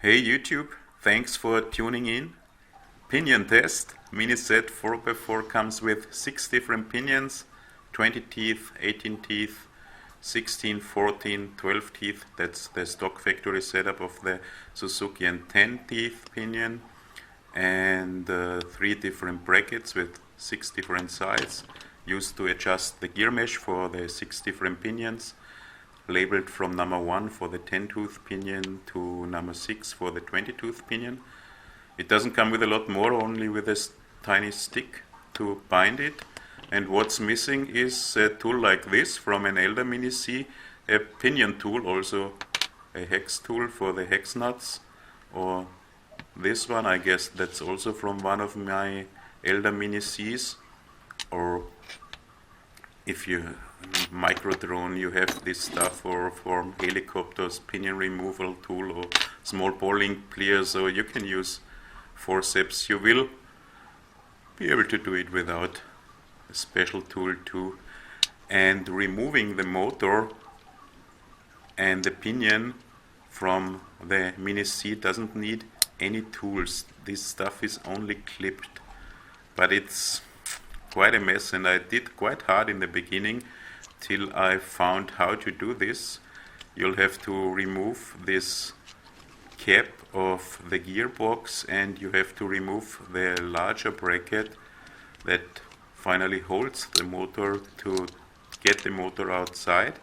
Hey YouTube, thanks for tuning in. Pinion test. Mini set 4x4 comes with 6 different pinions, 20 teeth, 18 teeth, 16, 14, 12 teeth. That's the stock factory setup of the Suzuki, and 10 teeth pinion, and 3 different brackets with 6 different sides used to adjust the gear mesh for the 6 different pinions, labeled from number 1 for the 10-tooth pinion to number 6 for the 20-tooth pinion. It doesn't come with a lot more, only with a tiny stick to bind it. And what's missing is a tool like this from an elder Mini C, a pinion tool, also a hex tool for the hex nuts, or this one, I guess that's also from one of my elder Mini Cs. Or if you micro drone, you have this stuff, or for helicopters, pinion removal tool, or small bowling pliers, so you can use forceps. You will be able to do it without a special tool too. And removing the motor and the pinion from the Mini C doesn't need any tools. This stuff is only clipped, but it's quite a mess, and I did quite hard in the beginning till I found how to do this. You'll have to remove this cap of the gearbox, and you have to remove the larger bracket that finally holds the motor to get the motor outside.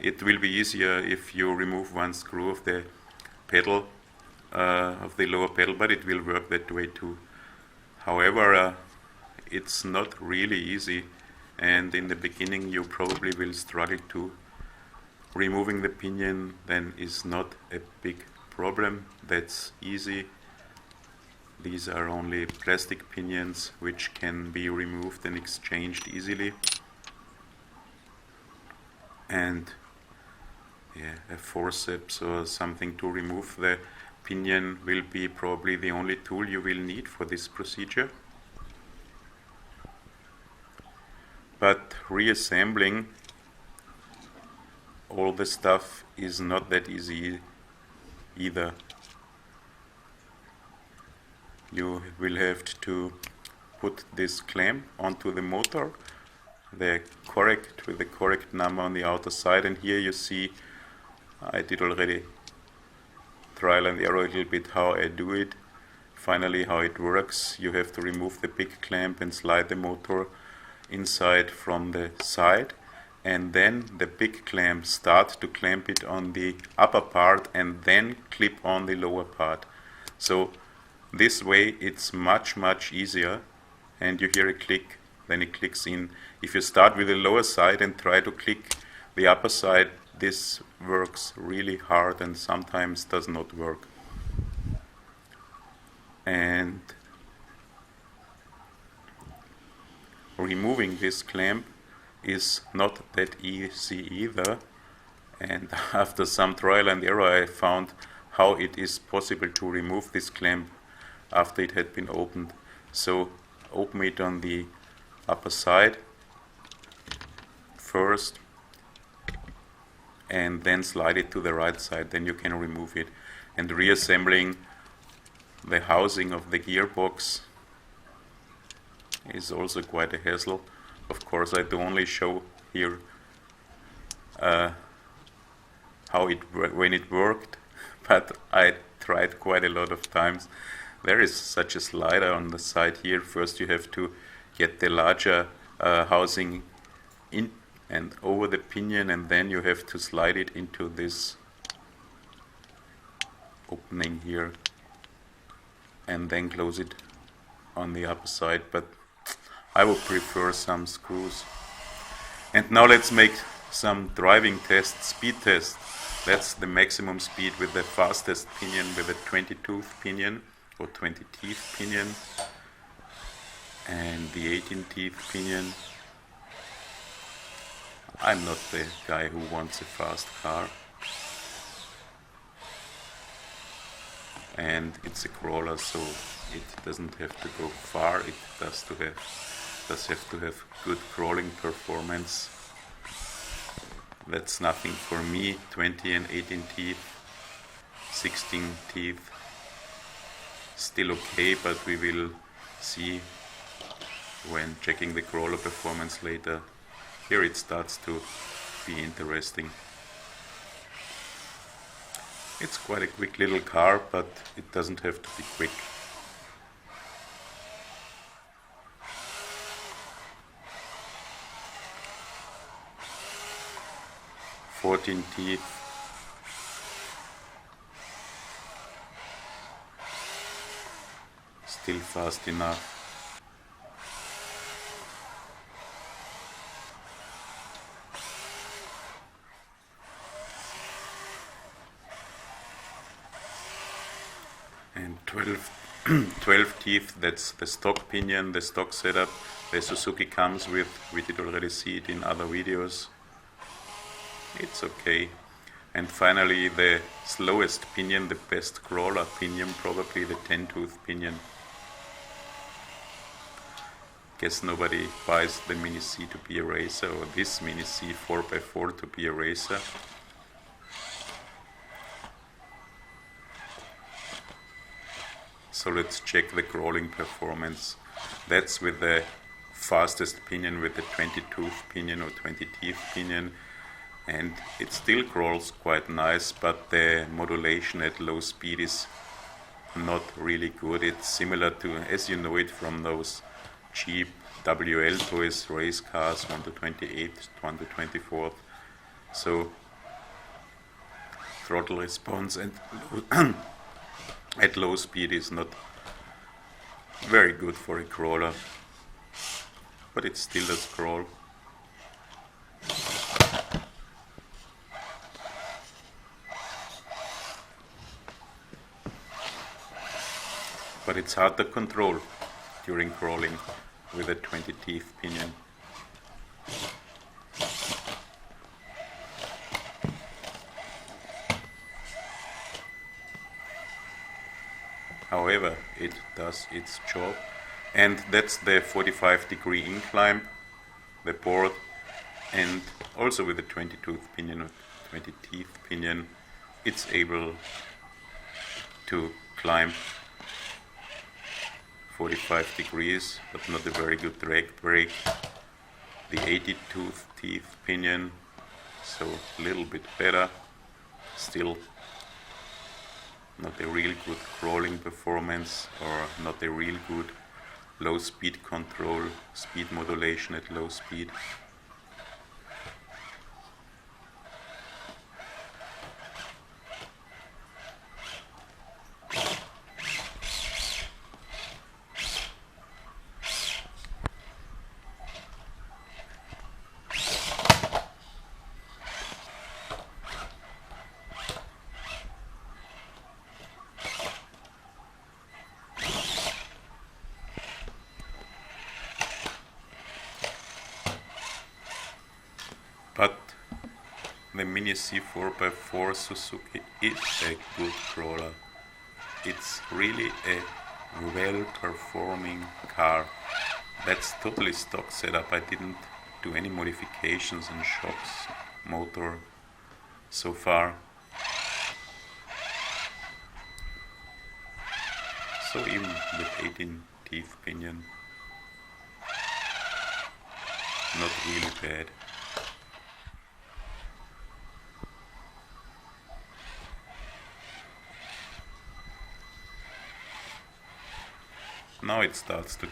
It will be easier if you remove one screw of the pedal, of the lower pedal, but it will work that way too. However, it's not really easy, and in the beginning you probably will struggle too. Removing the pinion then is not a big problem, that's easy. These are only plastic pinions which can be removed and exchanged easily. And a forceps or something to remove the pinion will be probably the only tool you will need for this procedure. But reassembling all the stuff is not that easy either. You will have to put this clamp onto the motor, with the correct number on the outer side, and here you see I did already trial and error a little bit how I do it. Finally, how it works: you have to remove the big clamp and slide the motor inside from the side, and then the big clamp start to clamp it on the upper part and then clip on the lower part. So this way it's much easier, and you hear a click, then it clicks in. If you start with the lower side and try to click the upper side, this works really hard and sometimes does not work. And removing this clamp is not that easy either, and after some trial and error I found how it is possible to remove this clamp after it had been opened. So open it on the upper side first and then slide it to the right side, then you can remove it. And reassembling the housing of the gearbox is also quite a hassle. Of course, I do only show here when it worked, but I tried quite a lot of times. There is such a slider on the side here. First you have to get the larger housing in and over the pinion, and then you have to slide it into this opening here and then close it on the upper side, but I would prefer some screws. And now let's make some driving test, speed test. That's the maximum speed with the fastest pinion, with a 20-tooth pinion or 20-teeth pinion, and the 18-teeth pinion. I'm not the guy who wants a fast car, and it's a crawler, so it doesn't have to go far. It does have to have good crawling performance. That's nothing for me. 20 and 18 teeth 16 teeth. Still okay, but we will see when checking the crawler performance later. Here it starts to be interesting. It's quite a quick little car, but it doesn't have to be quick. "14 teeth. Still fast enough. And 12 teeth, that's the stock pinion, the stock setup the Suzuki comes with. We did already see it in other videos. It's okay. And finally the slowest pinion, the best crawler pinion, probably the 10-tooth pinion. Guess nobody buys the Mini C to be a racer, or this Mini C 4x4 to be a racer. So let's check the crawling performance. That's with the fastest pinion, with the 20-tooth pinion or 20-teeth pinion, and it still crawls quite nice, but the modulation at low speed is not really good. It's similar to, as you know it from those cheap WL toys, race cars, 1 to 28th, 1 to 24th. So throttle response and at low speed is not very good for a crawler, but it still does crawl. But it's hard to control during crawling with a 20-teeth pinion. However, it does its job, and that's the 45-degree incline, the board, and also with the 20-tooth pinion or 20-teeth pinion, it's able to climb 45 degrees, but not a very good drag brake. The 80-tooth teeth pinion, so a little bit better, still not a real good crawling performance, or not a real good low speed control, speed modulation at low speed. But the Mini C 4x4 Suzuki is a good crawler. It's really a well-performing car. That's totally stock setup. I didn't do any modifications and shocks, motor so far. So even with 18 teeth pinion, not really bad. Now it starts to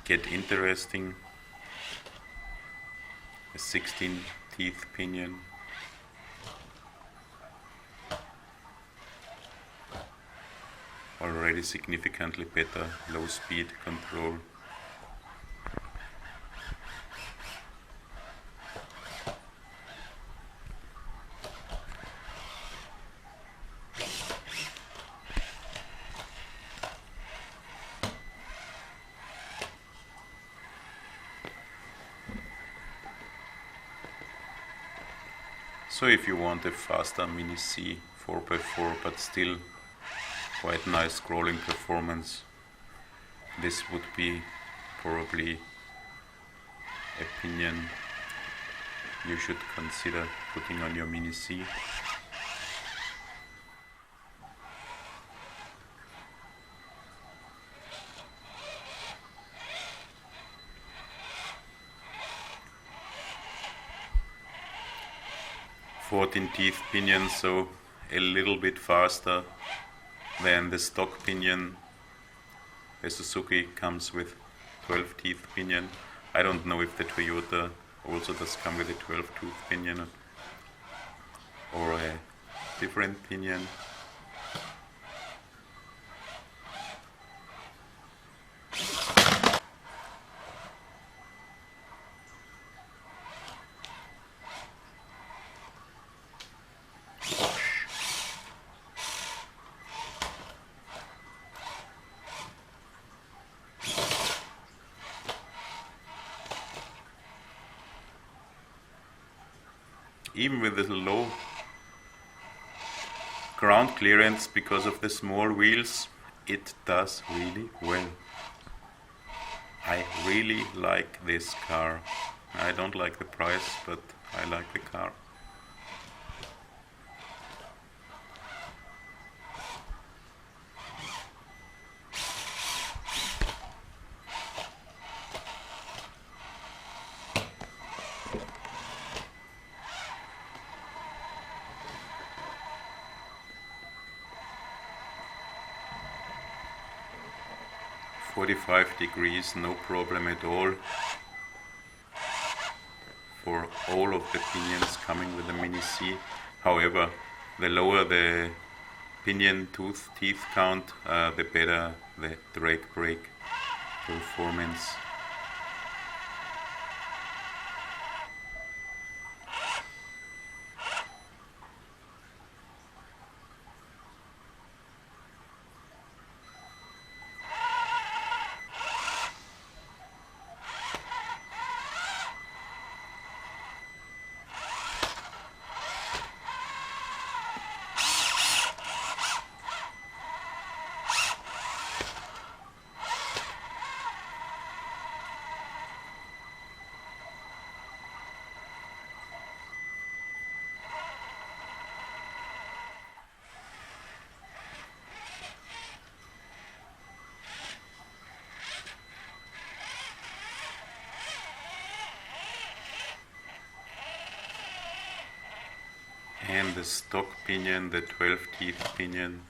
get interesting. A 16 teeth pinion. Already significantly better low speed control. So if you want a faster Mini C 4x4 but still quite nice crawling performance, this would be probably a pinion you should consider putting on your Mini C. 14 teeth pinion, so a little bit faster than the stock pinion. The Suzuki comes with 12 teeth pinion. I don't know if the Toyota also does come with a 12 tooth pinion or a different pinion. Even with the low ground clearance because of the small wheels, it does really well. I really like this car. I don't like the price, but I like the car. $45, no problem at all for all of the pinions coming with the Mini C. However, the lower the pinion teeth count, the better the drag brake performance. And the stock pinion, the 12 teeth pinion,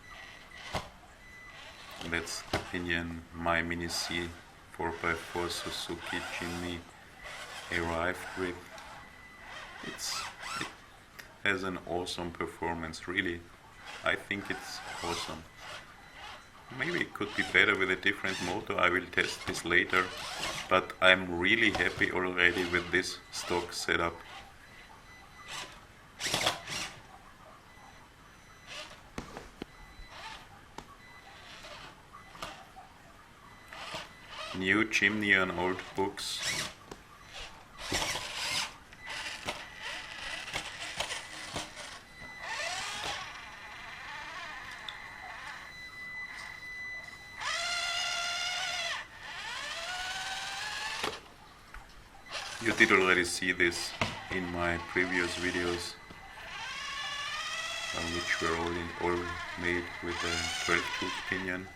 that's the pinion my Mini C 4x4 Suzuki Jimny arrived with. It has an awesome performance, really. I think it's awesome. Maybe it could be better with a different motor, I will test this later, but I'm really happy already with this stock setup. New Jimny on old books. You did already see this in my previous videos, which were all made with a 12 tooth pinion.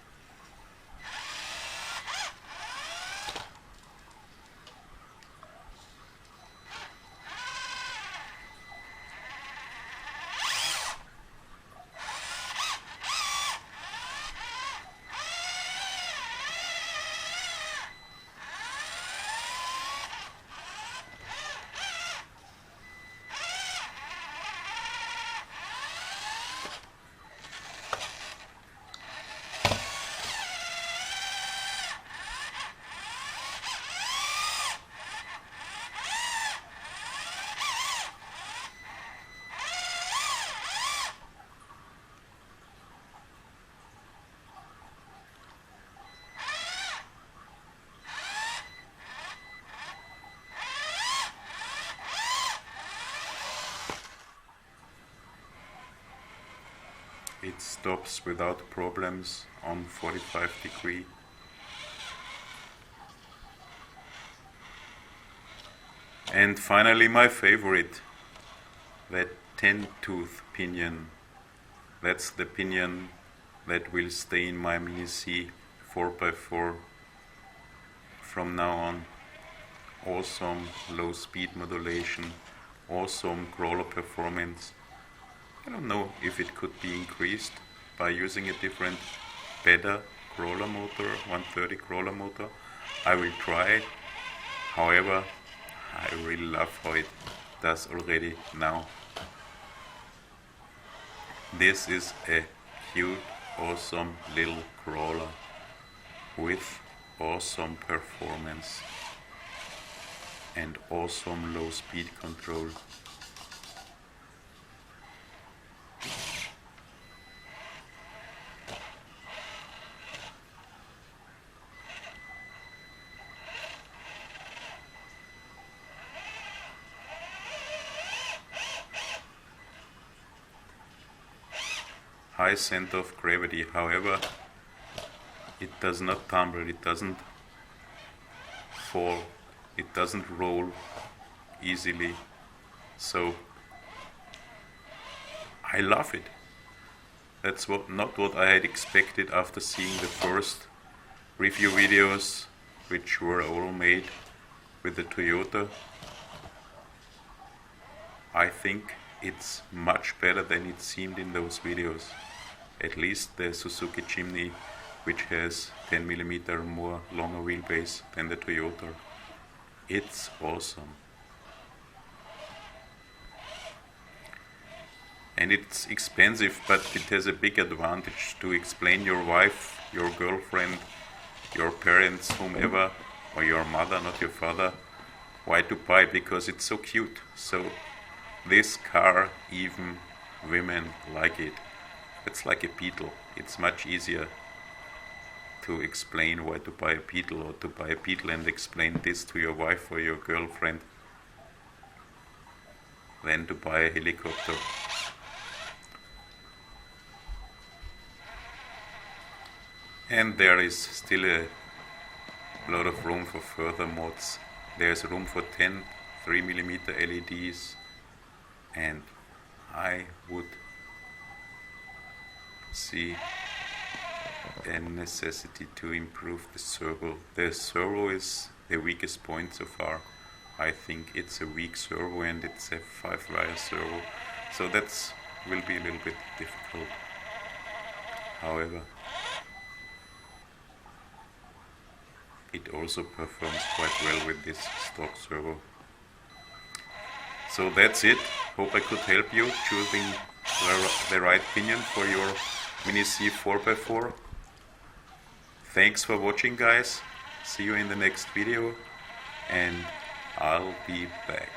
It stops without problems on 45 degree. And finally my favorite, that 10 tooth pinion. That's the pinion that will stay in my Mini C 4x4 from now on. Awesome low speed modulation, awesome crawler performance. I don't know if it could be increased by using a different, better crawler motor, 130 crawler motor. I will try. However, I really love how it does already now. This is a cute, awesome little crawler with awesome performance and awesome low speed control. High center of gravity, however, it does not tumble, it doesn't fall, it doesn't roll easily, so I love it. That's not what I had expected after seeing the first review videos, which were all made with the Toyota. I think it's much better than it seemed in those videos. At least the Suzuki Jimny, which has 10mm more longer wheelbase than the Toyota. It's awesome. And it's expensive, but it has a big advantage to explain your wife, your girlfriend, your parents, whomever, or your mother, not your father, why to buy, because it's so cute. So this car, even women like it. It's like a Beetle. It's much easier to explain why to buy a Beetle, or to buy a Beetle and explain this to your wife or your girlfriend, than to buy a helicopter. And there is still a lot of room for further mods. There's room for 10 3mm LEDs, and I would see a necessity to improve the servo. The servo is the weakest point so far. I think it's a weak servo, and it's a 5-wire servo, so that will be a little bit difficult. However, it also performs quite well with this stock servo. So that's it. Hope I could help you choosing the right pinion for your Mini C 4x4. Thanks for watching, guys. See you in the next video, and I'll be back.